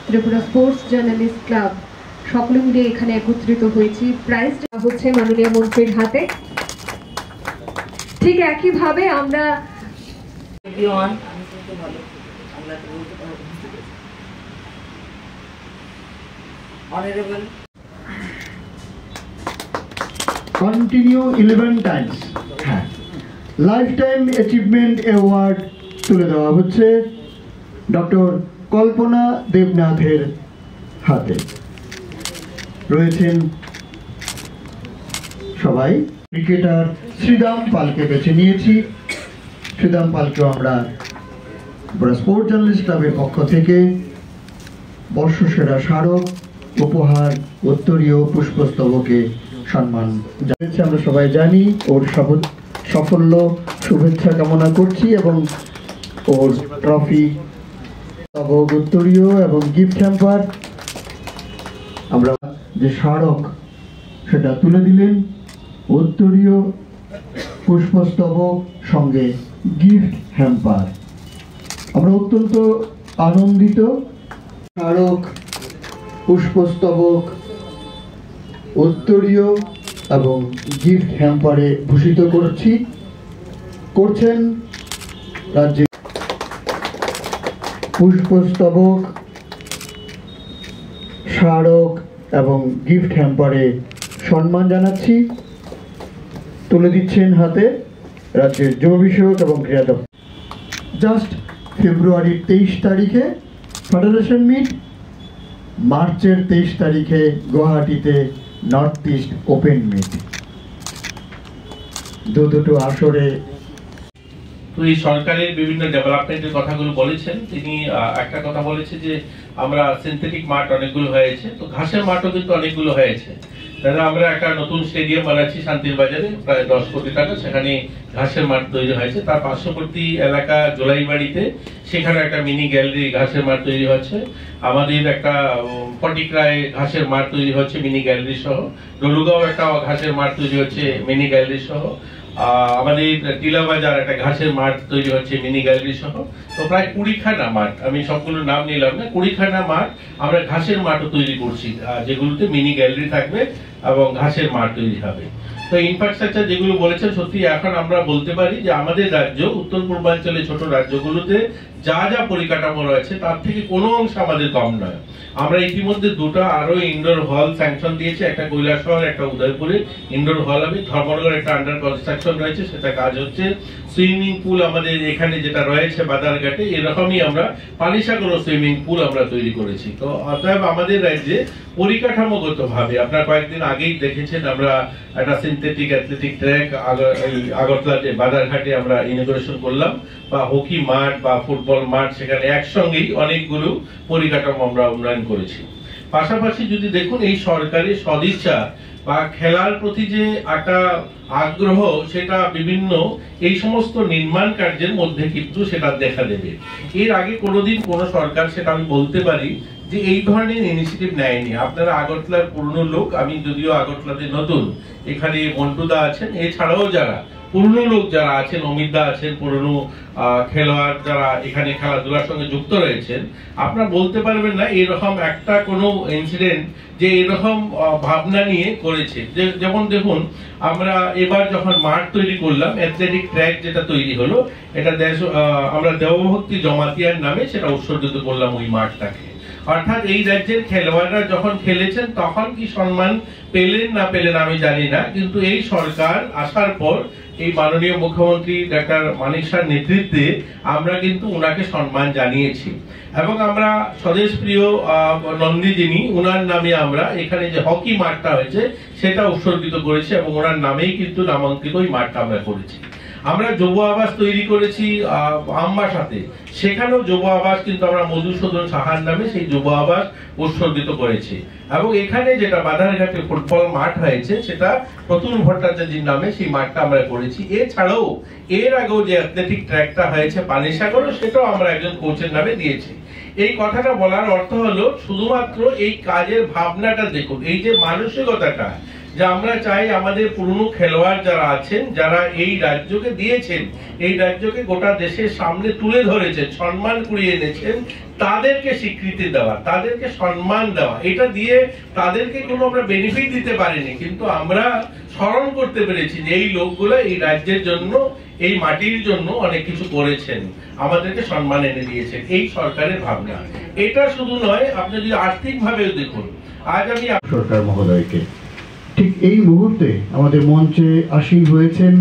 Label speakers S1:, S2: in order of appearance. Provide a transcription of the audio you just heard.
S1: Tripura sports journalist club সকলে মিলে এখানে একত্রিত হয়েছি। প্রাইজটা হচ্ছে মাননীয় মন্ত্রীর হাতে। ঠিক একইভাবে আমরা
S2: continue 11 Times life time achievement award তুলে দেওয়া হচ্ছে ডক্টর কল্পনা দেবনাথের হাতে। রয়েছেন সবাই। ক্রিকেটার শ্রীদাম পালকে বেছে নিয়েছি। শ্রীদাম পালকেও আমরা স্পোর্টস জার্নালিস্ট ক্লাবের পক্ষ থেকে বর্ষসেরা স্মারক উপহার উত্তরীয় পুষ্পস্তবকে সম্মান জানিয়েছি। আমরা সবাই জানি ওর সাফল্য শুভেচ্ছা কামনা করছি এবং ওর ট্রফি উত্তরীয় এবং গিফট হ্যাম্পার আমরা যে স্মারক সেটা তুলে দিলেন, উত্তরীয় পুষ্পস্তবক সঙ্গে গিফট হ্যাম্পার। আমরা অত্যন্ত আনন্দিত। স্মারক পুষ্পস্তবক উত্তরীয় এবং গিফট হ্যাম্পারে ভূষিত করছেন রাজ্যের পুষ্পস্তবক স্মারক এবং গিফট হ্যাম্পারে সম্মান জানাচ্ছি। তুলে দিচ্ছেন হাতে রাজ্যের যুব বিষয়ক এবং ক্রীড়া দপ্তর। জাস্ট ফেব্রুয়ারির 23 তারিখে ফেডারেশন মিট, মার্চের 23 তারিখে গুয়াহাটিতে নর্থ ইস্ট ওপেন মিট। দুটো আসরে
S3: তো এই সরকারের বিভিন্ন ডেভেলপমেন্টের কথাগুলো বলেছেন। তিনি একটা কথা বলেছে যে আমরা সিনথেটিক মাঠ অনেকগুলো হয়েছে, তো ঘাসের মাঠও কিন্তু অনেকগুলো হয়েছে। দাদা আমরা একটা নতুন স্টেডিয়াম বানাচ্ছি শান্তির বাজারে, প্রায় 10 কোটি টাকা, সেখানে ঘাসের মাঠ তৈরি হয়েছে। তার পার্শ্ববর্তী এলাকা জোলাইবাড়িতে সেখানে একটা মিনি গ্যালারি ঘাসের মাঠ তৈরি হচ্ছে। আমাদের একটা ফটিকরায় ঘাসের মাঠ তৈরি হচ্ছে মিনি গ্যালারি সহ। ডলুগাঁও একটা ঘাসের মাঠ তৈরি হচ্ছে মিনি গ্যালারি সহ। আমাদের টিলাবাজার একটা ঘাসের মাঠ তৈরি হচ্ছে মিনি গ্যালারি সহ। তো প্রায় 20খানা মাঠ, আমি সবগুলো নাম নিলাম না, 20খানা মাঠ আমরা ঘাসের মাঠও তৈরি করছি, যেগুলোতে মিনি গ্যালারি থাকবে এবং ঘাসের মাঠ তৈরি হবে। তো ইনফ্রাস্ট্রাকচার যেগুলো বলেছেন, সত্যি এখন আমরা বলতে পারি যে আমাদের রাজ্য উত্তর পূর্বাঞ্চলে ছোট রাজ্যগুলোতে যা যা পরিকাঠামো রয়েছে তার থেকে কোনো অংশ আমাদের কম নয়। আমরা ইতিমধ্যে দুটো আরো ইনডোর হল স্যাংশন দিয়েছি, একটা কৈলাসহর একটা উদয়পুরে ইনডোর হল হবে। ধর্মনগর একটা আন্ডার কনস্ট্রাকশন রয়েছে, সেটা কাজ হচ্ছে। সুইমিং পুল আমাদের এখানে যেটা রয়েছে বাদারঘাটে, এরকমই আমরা পানিসাগর সুইমিং পুল আমরা তৈরি করেছি। তো অতএব আমাদের রাজ্যে পরিকাঠামোগত ভাবে আপনারা কয়েকদিন আগেই দেখেছেন আমরা একটা সিনথেটিক অ্যাথলেটিক ট্র্যাক আগরতলাতে বাদারঘাটে আমরা ইনোগ্রেশন করলাম, বা হকি মাঠ বা ফুটবল মাঠ, সেখানে একসঙ্গেই অনেকগুলো পরিকাঠামো আমরা উন্নয়ন করেছি। পাশাপাশি যদি দেখুন এই সরকারের সদিচ্ছা বা খেলার প্রতি যে একটা আগ্রহ, সেটা বিভিন্ন এই সমস্ত নির্মাণ কার্যের মধ্যে কিন্তু সেটা দেখা দেবে। এর আগে কোনোদিন কোনো সরকার, সেটা আমি বলতে পারি, যে এই ধরনের ইনিশিয়েটিভ নেয়নি। আপনারা আগরতলার পুরনো লোক, আমি যদিও আগরতলাতে নতুন, এখানে মন্টুদা আছেন, এছাড়াও যারা পুরনো লোক যারা আছেন, অমিতদা আছেন, পুরনো খেলোয়াড় যারা এখানে খেলাধুলার সঙ্গে যুক্ত রয়েছেন, আপনারা বলতে পারবেন না এরকম একটা কোনো ইনসিডেন্ট যে এরকম ভাবনা নিয়ে করেছে। যেমন দেখুন আমরা এবার যখন মাঠ তৈরি করলাম, অ্যাথলেটিক ট্র্যাক যেটা তৈরি হলো, এটা আমরা দেবভক্তি জমাতিয়ার নামে সেটা উৎসর্গিত করলাম ওই মাঠটাকে। অর্থাৎ এই রাজ্যের খেলোয়াড়রা যখন খেলেছেন তখন কি সম্মান পেলেন না পেলেন আমি জানি না, কিন্তু এই সরকার আসার পর এই মাননীয় মুখ্যমন্ত্রী ডাক্তার মানিক শাহর নেতৃত্বে আমরা কিন্তু উনাকে সম্মান জানিয়েছি। এবং আমরা স্বদেশ প্রিয় নন্দী যিনি, উনার নামে আমরা এখানে যে হকি মাঠটা হয়েছে সেটা উৎসর্গিত করেছি এবং ওনার নামেই কিন্তু নামাঙ্কিত ওই মাঠটা আমরা করেছি। আমরা যুব আবাস তৈরি করেছি আমবাসাতে, সেখানেও যুব আবাস কিন্তু আমরা মধুসূদন সাহার নামে সেই যুব আবাস উৎসর্গিত করেছি। এবং এখানে যেটা বাধারঘাটে ফুটবল মাঠ হয়েছে সেটা প্রতুল ভট্টাচার্যের নামে সেই মাঠটা আমরা করেছি। এছাড়াও এর আগেও যে অ্যাথলেটিক ট্র্যাকটা হয়েছে পানিসাগরে, সেটাও আমরা একজন কোচের নামে দিয়েছি। এই কথাটা বলার অর্থ হলো শুধুমাত্র এই কাজের ভাবনাটা দেখুন, এই যে মানসিকতাটা যে আমরা চাই আমাদের পুরনো খেলোয়াড় যারা আছেন, যারা এই রাজ্যকে দিয়েছেন, এই রাজ্যকে গোটা দেশের সামনে তুলে ধরেছেন, সম্মান কুড়িয়ে এনেছেন, তাদেরকে স্বীকৃতি দেওয়া, তাদেরকে সম্মান দেওয়া। এটা দিয়ে তাদেরকে কোনো আমরা বেনিফিট দিতে পারিনি, কিন্তু আমরা স্মরণ করতে পেরেছি যে এই লোকগুলো এই রাজ্যের জন্য, এই মাটির জন্য অনেক কিছু করেছেন, আমাদেরকে সম্মান এনে দিয়েছেন। এই সরকারের ভাবনা। এটা শুধু নয়, আপনি যদি আর্থিক ভাবেও দেখুন, আজ আমি
S2: সরকার মহোদয়কে ঠিক এই মুহূর্তে আমাদের মঞ্চে আসীন হয়েছেন